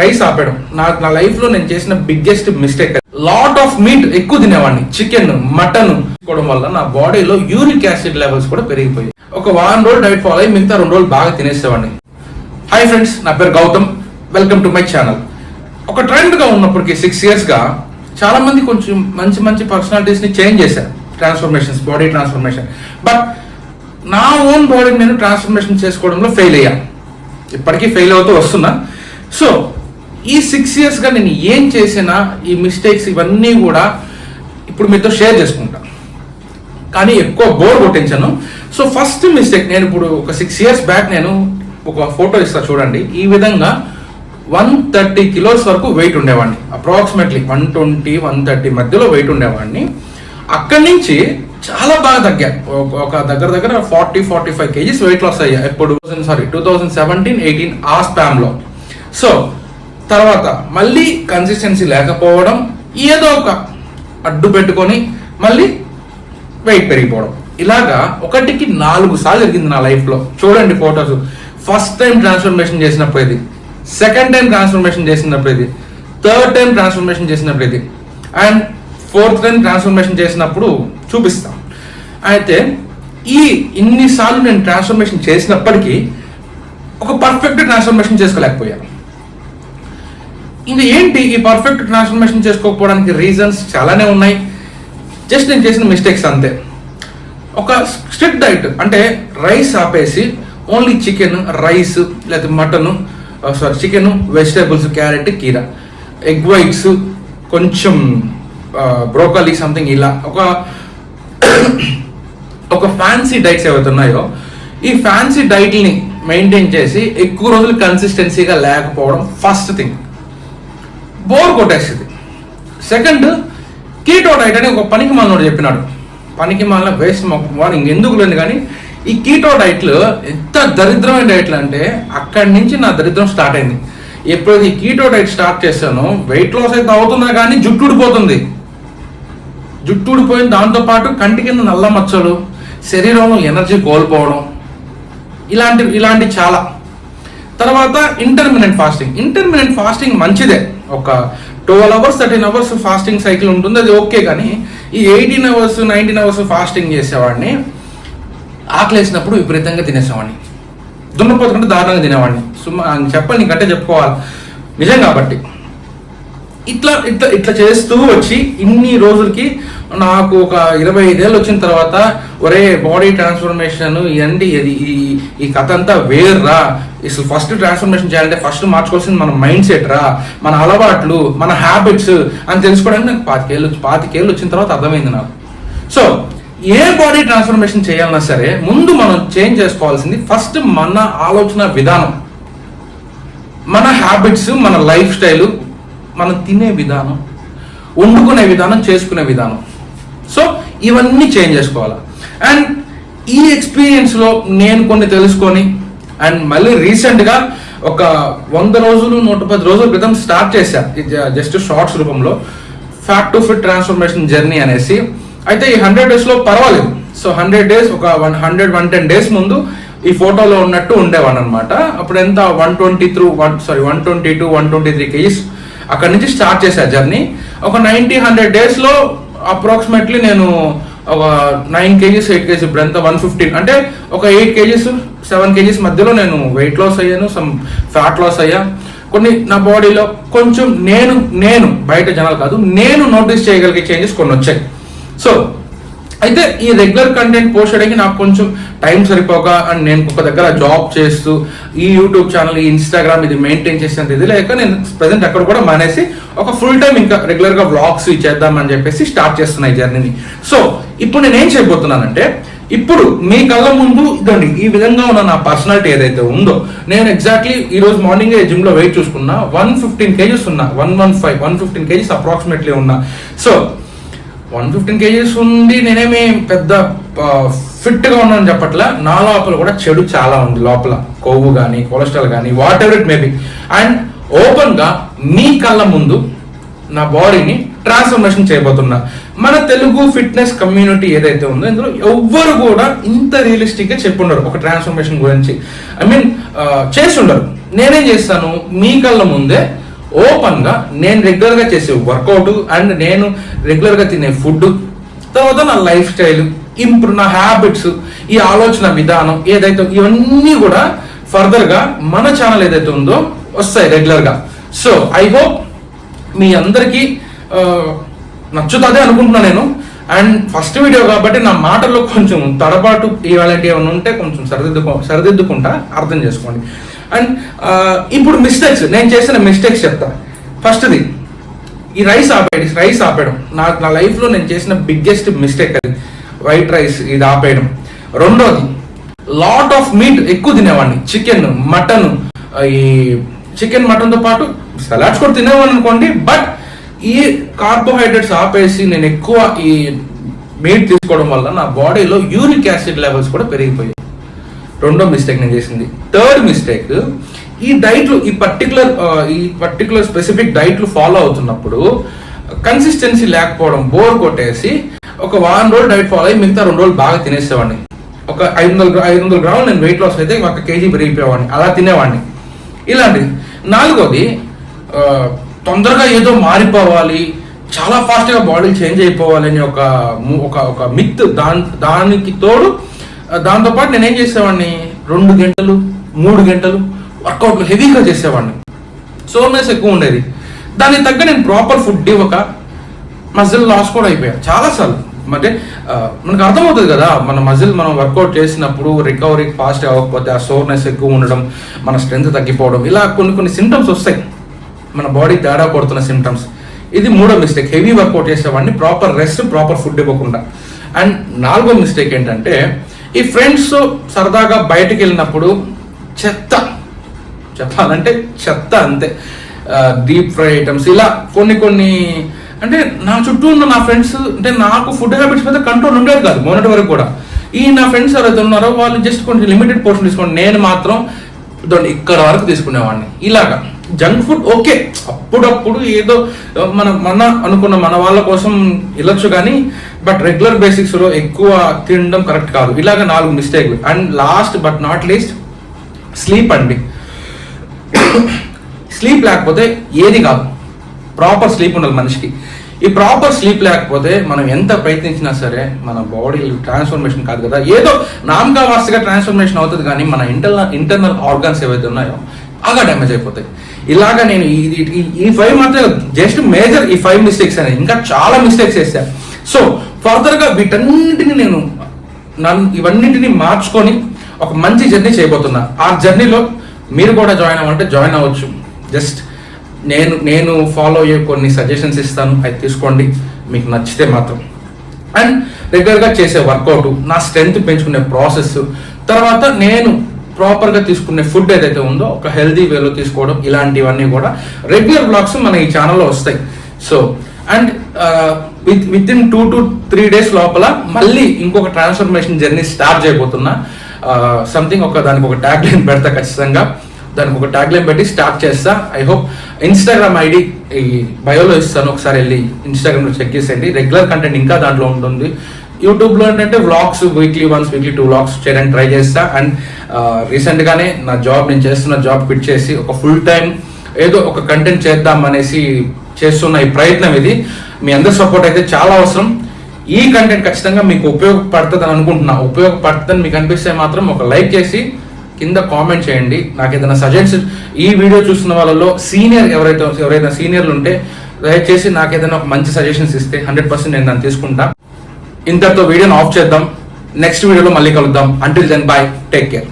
Rice ఆపేయడం నా లైఫ్లో నేను చేసిన biggest mistake. Lot of meat ఎక్కువ తినేవాడిని, చికెన్ మటన్ తీసుకోవడం వల్ల నా బాడీలో యూరిక్ యాసిడ్ లెవెల్స్ కూడా పెరిగిపోయాయి. ఒక వారం రోజులు డైట్ ఫాలో అయ్యి మిగతా 2 రోజులు బాగా తినేసేవాడిని. హాయ్ ఫ్రెండ్స్, నా పేరు Gautam, welcome to my channel. ఒక ట్రెండ్గా ఉన్నప్పటికీ 6 yearsగా చాలా మంది కొంచెం మంచి మంచి పర్సనాలిటీస్ని చేంజ్ చేశారు, ట్రాన్స్ఫర్మేషన్స్, బాడీ ట్రాన్స్ఫర్మేషన్. బట్ నా ఓన్ బాడీని నేను ట్రాన్స్ఫర్మేషన్ చేసుకోవడంలో ఫెయిల్ అయ్యా, ఇప్పటికీ ఫెయిల్ అవుతూ వస్తున్నా. సో ఈ 6 yearsగా నేను ఏం చేసినా ఈ మిస్టేక్స్ ఇవన్నీ కూడా ఇప్పుడు మీతో షేర్ చేసుకుంటా, కానీ ఎక్కువ బోర్ కొట్టించాను. సో ఫస్ట్ మిస్టేక్, నేను ఇప్పుడు ఒక 6 years బ్యాక్ నేను ఒక ఫోటో ఇస్తా చూడండి. ఈ విధంగా 130 kilos వరకు వెయిట్ ఉండేవాడిని, అప్రాక్సిమేట్లీ 120-130 మధ్యలో వెయిట్ ఉండేవాడిని. అక్కడి నుంచి చాలా బాగా తగ్గా, ఒక దగ్గర 40-45 kgs వెయిట్ లాస్ అయ్యా. ఎప్పుడు 2017-18 ఆ స్పామ్లో. సో తర్వాత మళ్ళీ కన్సిస్టెన్సీ లేకపోవడం, ఏదో ఒక అడ్డు పెట్టుకొని మళ్ళీ వెయిట్ పెరిగిపోవడం, ఇలాగా 1కి 4 సార్లు జరిగింది నా లైఫ్లో. చూడండి ఫోటోస్. ఫస్ట్ టైం ట్రాన్స్ఫర్మేషన్ చేసినప్పుడు ఇది, సెకండ్ టైం ట్రాన్స్ఫర్మేషన్ చేసినప్పుడు ఇది, థర్డ్ టైం ట్రాన్స్ఫర్మేషన్ చేసినప్పుడు ఇది, అండ్ 4th టైం ట్రాన్స్ఫర్మేషన్ చేసినప్పుడు చూపిస్తాం. అయితే ఇన్నిసార్లు నేను ట్రాన్స్ఫర్మేషన్ చేసినప్పటికీ ఒక పర్ఫెక్ట్ ట్రాన్స్ఫర్మేషన్ చేసుకోలేకపోయాను. ఇంకా ఏంటి ఈ పర్ఫెక్ట్ ట్రాన్స్ఫర్మేషన్ చేసుకోకపోవడానికి రీజన్స్ చాలానే ఉన్నాయి. జస్ట్ నేను చేసిన మిస్టేక్స్ అంతే. ఒక స్ట్రిక్ట్ డైట్ అంటే రైస్ ఆపేసి ఓన్లీ చికెన్, రైస్ లేదా మటను, చికెన్, వెజిటేబుల్స్, క్యారెట్, కీరా, ఎగ్ వైట్స్, కొంచెం బ్రోకలీ సంథింగ్, ఇలా ఒక ఫ్యాన్సీ డైట్స్ ఏవైతే ఉన్నాయో ఈ ఫ్యాన్సీ డైట్ని మెయింటైన్ చేసి ఎక్కువ రోజులు కన్సిస్టెన్సీగా లేకపోవడం ఫస్ట్ థింగ్, బోర్ కొట్టేస్తుంది. సెకండ్, కీటో డైట్ అని ఒక పనికి మాలినోడు చెప్పినాడు. పనికి మాలిన వేస్ట్ వాడు ఇంకెందుకు లేదు. కానీ ఈ కీటో డైట్లు ఎంత దరిద్రమైన డైట్లు అంటే అక్కడి నుంచి నా దరిద్రం స్టార్ట్ అయింది. ఎప్పుడైతే ఈ కీటో డైట్ స్టార్ట్ చేశానో వెయిట్ లాస్ అయితే అవుతున్నా కానీ జుట్టు ఊడిపోతుంది. జుట్టు ఊడిపోయిన దాంతోపాటు కంటి కింద నల్ల మచ్చలు, శరీరంలో ఎనర్జీ కోల్పోవడం, ఇలాంటి చాలా. తర్వాత ఇంటర్మినెంట్ ఫాస్టింగ్ మంచిదే. ఒక 12 hours 13 hours ఫాస్టింగ్ సైకిల్ ఉంటుంది, అది ఓకే. కానీ ఈ 18 hours 19 hours ఫాస్టింగ్ చేసేవాడిని. ఆకలి వేసినప్పుడు విపరీతంగా తినేసేవాడిని, దున్నపోతు కంటే దారుణంగా తినేవాడిని. చెప్పాలి, నీకంటే చెప్పుకోవాలి నిజం. కాబట్టి ఇట్లా చేస్తూ వచ్చి ఇన్ని రోజులకి నాకు ఒక 25 ఏళ్ళు వచ్చిన తర్వాత ఒరే బాడీ ట్రాన్స్ఫర్మేషన్ ఇవన్నీ ఈ కథ అంతా వేర్రా, అసలు ఫస్ట్ ట్రాన్స్ఫర్మేషన్ చేయాలంటే ఫస్ట్ మార్చుకోవాల్సింది మన మైండ్ సెట్ రా, మన అలవాట్లు, మన హ్యాబిట్స్ అని తెలుసుకోవడానికి నాకు 25 ఏళ్ళు వచ్చిన తర్వాత అర్థమైంది నాకు. సో ఏ బాడీ ట్రాన్స్ఫర్మేషన్ చేయాలన్నా సరే ముందు మనం చేంజ్ చేసుకోవాల్సింది ఫస్ట్ మన ఆలోచన విధానం, మన హ్యాబిట్స్, మన లైఫ్ స్టైలు, మనం తినే విధానం, వండుకునే విధానం, చేసుకునే విధానం. సో ఇవన్నీ చేంజ్ చేసుకోవాలి. అండ్ ఈ ఎక్స్పీరియన్స్లో నేను కొన్ని తెలుసుకొని అండ్ మళ్ళీ రీసెంట్గా ఒక 100 రోజులు 110 రోజుల క్రితం స్టార్ట్ చేశాను, జస్ట్ షార్ట్స్ రూపంలో, fat to fit transformation journey అనేసి. అయితే ఈ 100 daysలో పర్వాలేదు. సో 100 days, ఒక 110 days ముందు ఈ ఫోటోలో ఉన్నట్టు ఉండేవాడు అనమాట. అప్పుడు ఎంత 123 kgs అక్కడి నుంచి స్టార్ట్ చేశా జర్నీ. ఒక 90-100 daysలో అప్రాక్సిమేట్లీ నేను ఒక 9 kgs 8 kgs, ఇప్పుడు ఎంత 115, అంటే ఒక 8 kgs 7 kgs మధ్యలో నేను వెయిట్ లాస్ అయ్యాను, సమ్ ఫ్యాట్ లాస్ అయ్యా. కొన్ని నా బాడీలో కొంచెం నేను బయట జనాలు కాదు, నేను నోటీస్ చేయగలిగే చేంజెస్ కొన్ని వచ్చాయి. సో అయితే ఈ రెగ్యులర్ కంటెంట్ పోస్ట్ చేయడానికి నాకు కొంచెం టైం సరిపోక, అండ్ నేను ఒక దగ్గర జాబ్ చేస్తూ ఈ యూట్యూబ్ ఛానల్, ఈ ఇన్స్టాగ్రామ్ ఇది మెయింటైన్ చేసేంత ఇది లేక నేను ప్రజెంట్ అక్కడ కూడా మానేసి ఒక ఫుల్ టైం ఇంకా రెగ్యులర్గా వ్లాగ్స్ చేద్దామని చెప్పేసి స్టార్ట్ చేస్తున్నా ఈ జర్నీని. సో ఇప్పుడు నేనేం చేయబోతున్నానంటే, ఇప్పుడు మీ కళ్ళ ముందు ఇదండి ఈ విధంగా ఉన్న నా పర్సనాలిటీ ఏదైతే ఉందో, నేను ఎగ్జాక్ట్లీ ఈ రోజు మార్నింగ్ జిమ్ లో వెయిట్ చూసుకున్నా 115 kgs ఉన్నా, 115 kgs అప్రాక్సిమేట్లీ ఉన్నా. సో 115 kgs ఉంది, నేనేమి పెద్ద ఫిట్గా ఉన్నాను చెప్పట్లా. నా లోపల కూడా చెడు చాలా ఉంది, లోపల కొవ్వు కానీ కొలెస్ట్రాల్ కానీ what ever it maybe. And ఓపెన్గా మీ కళ్ళ ముందు నా బాడీని ట్రాన్స్ఫర్మేషన్ చేయబోతున్నా. మన తెలుగు ఫిట్నెస్ కమ్యూనిటీ ఏదైతే ఉందో ఇందులో ఎవ్వరు కూడా ఇంత రియలిస్టిక్ గా చెప్పుండరు ఒక ట్రాన్స్ఫర్మేషన్ గురించి. చేసి ఉండరు. నేనేం చేస్తాను, మీ కళ్ళ ముందే ఓపెన్ గా నేను రెగ్యులర్ గా చేసే వర్కౌట్ అండ్ నేను రెగ్యులర్ గా తినే ఫుడ్, తర్వాత నా లైఫ్ స్టైల్ ఇంప్రూవ్, నా హ్యాబిట్స్, ఈ ఆలోచన విధానం ఏదైతే ఇవన్నీ కూడా ఫర్దర్ గా మన ఛానల్ ఏదైతే ఉందో వస్తాయి రెగ్యులర్ గా. సో ఐ హోప్ మీ అందరికీ నచ్చుతుంది అనుకుంటున్నాను నేను. అండ్ ఫస్ట్ వీడియో కాబట్టి నా మాటల్లో కొంచెం తడబాటు ఇవాళంటి ఏమైనా ఉంటే కొంచెం సరిదిద్దుకుంటా, అర్థం చేసుకోండి. అండ్ ఇప్పుడు మిస్టేక్స్, నేను చేసిన మిస్టేక్స్ చెప్తా. ఫస్ట్ది ఈ రైస్ ఆపేయడం నా లైఫ్లో నేను చేసిన బిగ్గెస్ట్ మిస్టేక్ అది, వైట్ రైస్ ఇది ఆపేయడం. రెండోది లాట్ ఆఫ్ మీట్ ఎక్కువ తినేవాడిని, చికెన్ మటన్, ఈ చికెన్ మటన్తో పాటు సలాడ్స్ కూడా తినేవాడిని అనుకోండి. బట్ ఈ కార్బోహైడ్రేట్స్ ఆపేసి నేను ఎక్కువ ఈ మీట్ తీసుకోవడం వల్ల నా బాడీలో యూరిక్ యాసిడ్ లెవెల్స్ కూడా పెరిగిపోయాయి. రెండో మిస్టేక్ నేను చేసింది. థర్డ్ మిస్టేక్, ఈ డైట్లు ఈ పర్టికులర్ స్పెసిఫిక్ డైట్లు ఫాలో అవుతున్నప్పుడు కన్సిస్టెన్సీ లేకపోవడం, బోర్ కొట్టేసి ఒక వారం రోజులు డైట్ ఫాలో అయ్యి మిగతా 2 రోజులు బాగా తినేసేవాడిని. ఒక 500 గ్రాములు నేను వెయిట్ లాస్ అయితే 1 kg పెరిగిపోయేవాడిని, అలా తినేవాడిని. ఇలాంటిది. నాలుగోది, తొందరగా ఏదో మారిపోవాలి, చాలా ఫాస్ట్గా బాడీ చేంజ్ అయిపోవాలి అని ఒక మిత్. దానికి తోడు దాంతోపాటు నేనేం చేసేవాడిని, 2 గంటలు 3 గంటలు వర్కౌట్లు హెవీగా చేసేవాడిని. సోర్నెస్ ఎక్కువ ఉండేది. దానికి తగ్గ నేను ప్రాపర్ ఫుడ్ ఇవ్వక మజిల్ లాస్ కూడా అయిపోయా చాలాసార్లు. అంటే మనకు అర్థమవుతుంది కదా, మనం వర్కౌట్ చేసినప్పుడు రికవరీ ఫాస్ట్ అవ్వకపోతే ఆ సోర్నెస్ ఎక్కువ ఉండడం, మన స్ట్రెంత్ తగ్గిపోవడం, ఇలా కొన్ని సిమ్టమ్స్ వస్తాయి, మన బాడీ తేడా కొడుతున్న సిమ్టమ్స్. ఇది మూడో మిస్టేక్, హెవీ వర్కౌట్ చేసేవాడిని, ప్రాపర్ రెస్ట్ ప్రాపర్ ఫుడ్ ఇవ్వకుండా. అండ్ నాలుగో మిస్టేక్ ఏంటంటే, ఈ ఫ్రెండ్స్ సరదాగా బయటకు వెళ్ళినప్పుడు చెప్పాలంటే చెత్త అంతే, డీప్ ఫ్రై ఐటమ్స్, ఇలా కొన్ని అంటే నా చుట్టూ ఉన్న నా ఫ్రెండ్స్, అంటే నాకు ఫుడ్ హ్యాబిట్స్ మీద కంట్రోల్ ఉండేది కాదు మొన్నటి వరకు కూడా. నా ఫ్రెండ్స్ ఎవరైతే ఉన్నారో వాళ్ళు జస్ట్ కొంచెం లిమిటెడ్ పోర్షన్ తీసుకోండి, నేను మాత్రం ఇక్కడ వరకు తీసుకునేవాడిని. ఇలాగా జంక్ ఫుడ్ ఓకే, అప్పుడప్పుడు ఏదో మన అనుకున్న మన వాళ్ళ కోసం వెళ్ళొచ్చు కానీ, బట్ రెగ్యులర్ బేసిక్స్ లో ఎక్కువ తినడం కరెక్ట్ కాదు. ఇలాగ 4 మిస్టేక్లు. And last but not least, sleep అండి. స్లీప్ లేకపోతే ఏది కాదు. ప్రాపర్ స్లీప్ ఉండాలి మనిషికి. ఈ ప్రాపర్ స్లీప్ లేకపోతే మనం ఎంత ప్రయత్నించినా సరే మన బాడీ ట్రాన్స్ఫర్మేషన్ కాదు కదా, ఏదో నామకా వాస్తగా ట్రాన్స్ఫర్మేషన్ అవుతుంది కానీ మన ఇంటర్నల్ ఆర్గాన్స్ ఏవైతే ఉన్నాయో బాగా డ్యామేజ్ అయిపోతాయి. ఇలాగా నేను ఈ 5 మాత్రం జస్ట్ మేజర్, ఈ 5 మిస్టేక్స్ అనేది, ఇంకా చాలా మిస్టేక్స్ చేశాను. సో ఫర్దర్గా వీటన్నిటిని ఇవన్నింటినీ మార్చుకొని ఒక మంచి జర్నీ చేయబోతున్నా. ఆ జర్నీలో మీరు కూడా జాయిన్ అవ్వాలంటే జాయిన్ అవ్వచ్చు. జస్ట్ నేను ఫాలో అయ్యే కొన్ని సజెషన్స్ ఇస్తాను, అది తీసుకోండి మీకు నచ్చితే మాత్రం. అండ్ రెగ్యులర్గా చేసే వర్కౌట్, నా స్ట్రెంగ్త్ పెంచుకునే ప్రాసెస్, తర్వాత నేను ప్రాపర్గా తీసుకునే ఫుడ్ ఏదైతే ఉందో ఒక హెల్దీ వేలో తీసుకోవడం, ఇలాంటివన్నీ కూడా రెగ్యులర్ బ్లాగ్స్ మన ఈ ఛానల్లో వస్తాయి. So and with in 2 to 3 days లోపల మళ్ళీ ఇంకొక ట్రాన్స్ఫర్మేషన్ జర్నీ స్టార్ట్ చేయబోతున్నా. దానికి ఒక ట్యాగ్ లైన్ పెడతా, ఖచ్చితంగా దానికి ఒక ట్యాగ్ లైన్ పెట్టి స్టార్ట్ చేస్తా. ఐ హోప్ ఇన్స్టాగ్రామ్ ఐడి ఈ బయోలో ఇస్తాను, ఒకసారి వెళ్ళి ఇన్స్టాగ్రామ్లో చెక్ చేసేయండి. రెగ్యులర్ కంటెంట్ ఇంకా దాంట్లో ఉంటుంది. యూట్యూబ్లో ఏంటంటే వ్లాగ్స్ వీక్లీ 2 వ్లాగ్స్ చేయడానికి ట్రై చేస్తా. అండ్ రీసెంట్గానే నేను చేస్తున్న జాబ్ క్విట్ చేసి ఒక ఫుల్ టైం ఏదో ఒక కంటెంట్ చేద్దాం అనేసి చేస్తున్న ఈ ప్రయత్నం ఇది. మీ అందరి సపోర్ట్ అయితే చాలా అవసరం. ఈ కంటెంట్ ఖచ్చితంగా మీకు ఉపయోగపడుతుంది అని అనుకుంటున్నా. ఉపయోగపడుతుందని మీకు అనిపిస్తే మాత్రం ఒక లైక్ చేసి కింద కామెంట్ చేయండి. నాకు ఏదైనా సజెషన్, ఈ వీడియో చూస్తున్న వాళ్ళలో ఎవరైనా సీనియర్లు ఉంటే దయచేసి నాకు ఏదైనా ఒక మంచి సజెషన్స్ ఇస్తే 100% నేను దాన్ని తీసుకుంటా. ఇంతటితో వీడియోని ఆఫ్ చేద్దాం. నెక్స్ట్ వీడియోలో మళ్ళీ కలుద్దాం. Until then bye, take care.